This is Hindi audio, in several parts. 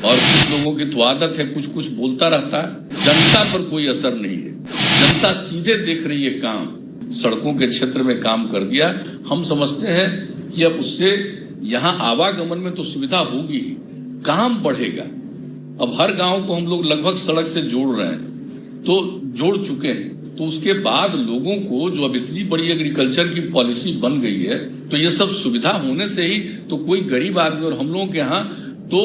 और कुछ लोगों की तो आदत है कुछ कुछ बोलता रहता है, जनता पर कोई असर नहीं है। जनता सीधे देख रही है काम। सड़कों के क्षेत्र में काम कर दिया। हम समझते हैं कि अब उससे यहाँ आवागमन में तो सुविधा होगी ही, काम बढ़ेगा। अब हर गांव को हम लोग लगभग सड़क से जोड़ रहे हैं, तो जोड़ चुके हैं। तो उसके बाद लोगों को जो अब इतनी बड़ी एग्रीकल्चर की पॉलिसी बन गई है, तो ये सब सुविधा होने से ही तो कोई गरीब आदमी, और हम लोगों के यहाँ तो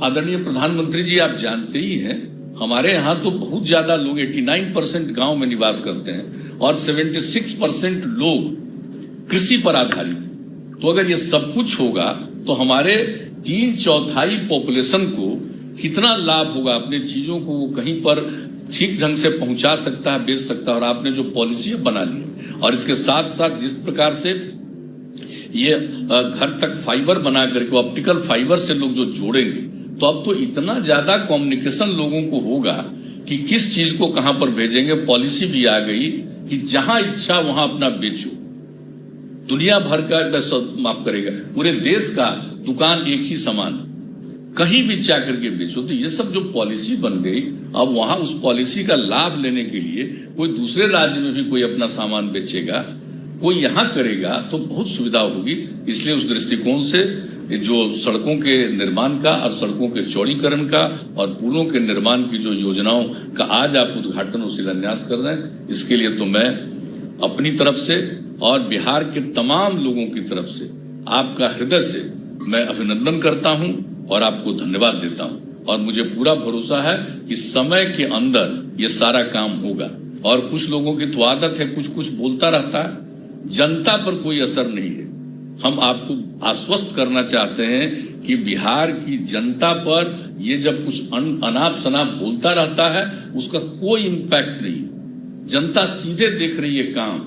आदरणीय प्रधानमंत्री जी आप जानते ही हैं, हमारे यहाँ तो बहुत ज्यादा लोग 89% गांव में निवास करते हैं और 76% लोग कृषि पर आधारित हैं। तो अगर ये सब कुछ होगा तो हमारे 3/4 पॉपुलेशन को कितना लाभ होगा, अपने चीजों को वो कहीं पर ठीक ढंग से पहुंचा सकता है, बेच सकता है। और आपने जो पॉलिसी बना ली और इसके साथ साथ जिस प्रकार से ये घर तक फाइबर बना करके ऑप्टिकल फाइबर से लोग जो जोड़ेंगे, तो अब तो इतना ज्यादा कम्युनिकेशन लोगों को होगा कि किस चीज को कहां पर भेजेंगे। पॉलिसी भी आ गई कि जहां इच्छा वहां अपना बेचो। दुनिया भर का माफ करेगा, पूरे देश का दुकान एक ही समान, कहीं भी जा करके बेचो। तो ये सब जो पॉलिसी बन गई, अब वहां उस पॉलिसी का लाभ लेने के लिए कोई दूसरे राज्य में भी कोई अपना सामान बेचेगा, कोई यहां करेगा, तो बहुत सुविधा होगी। इसलिए उस दृष्टिकोण से जो सड़कों के निर्माण का और सड़कों के चौड़ीकरण का और पुलों के निर्माण की जो योजनाओं का आज आप उद्घाटन और शिलान्यास कर रहे हैं, इसके लिए तो मैं अपनी तरफ से और बिहार के तमाम लोगों की तरफ से आपका हृदय से मैं अभिनंदन करता हूं और आपको धन्यवाद देता हूं। और मुझे पूरा भरोसा है कि समय के अंदर ये सारा काम होगा। और कुछ लोगों की तो आदत है कुछ कुछ बोलता रहता है, जनता पर कोई असर नहीं है। हम आपको आश्वस्त करना चाहते हैं कि बिहार की जनता पर ये जब कुछ अनाप शनाप बोलता रहता है, उसका कोई इम्पैक्ट नहीं। जनता सीधे देख रही है काम,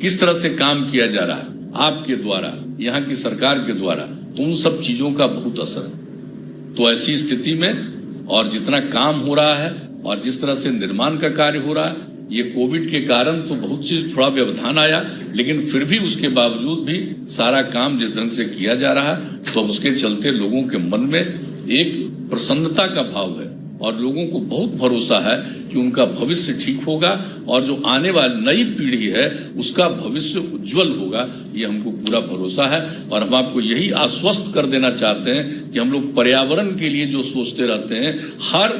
किस तरह से काम किया जा रहा है आपके द्वारा, यहाँ की सरकार के द्वारा, तो उन सब चीजों का बहुत असर है। तो ऐसी स्थिति में और जितना काम हो रहा है और जिस तरह से निर्माण का कार्य हो रहा है, ये कोविड के कारण तो बहुत चीज थोड़ा व्यवधान आया, लेकिन फिर भी उसके बावजूद भी सारा काम जिस ढंग से किया जा रहा है, तो उसके चलते लोगों के मन में एक प्रसन्नता का भाव है और लोगों को बहुत भरोसा है कि उनका भविष्य ठीक होगा और जो आने वाली नई पीढ़ी है उसका भविष्य उज्जवल होगा। ये हमको पूरा भरोसा है। और हम आपको यही आश्वस्त कर देना चाहते हैं कि हम लोग पर्यावरण के लिए जो सोचते रहते हैं, हर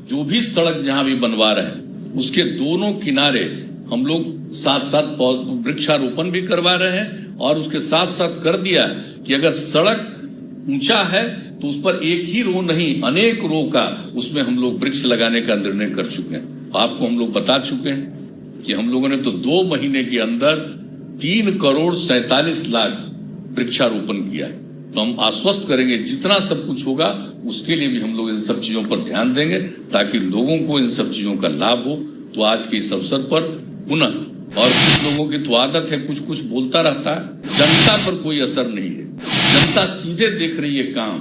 जो भी सड़क जहां भी बनवा रहे हैं उसके दोनों किनारे हम लोग साथ साथ वृक्षारोपण भी करवा रहे हैं। और उसके साथ साथ कर दिया है कि अगर सड़क ऊंचा है तो उस पर एक ही रो नहीं, अनेक रो का उसमें हम लोग वृक्ष लगाने का निर्णय कर चुके हैं। आपको हम लोग बता चुके हैं कि हम लोगों ने तो 2 महीने के अंदर 3,47,00,000 वृक्षारोपण किया है। तो हम आश्वस्त करेंगे जितना सब कुछ होगा उसके लिए भी हम लोग इन सब चीजों पर ध्यान देंगे ताकि लोगों को इन सब चीजों का लाभ हो। तो आज के इस अवसर पर पुनः, और कुछ लोगों की तो आदत है कुछ कुछ बोलता रहता है, जनता पर कोई असर नहीं है। जनता सीधे देख रही है काम।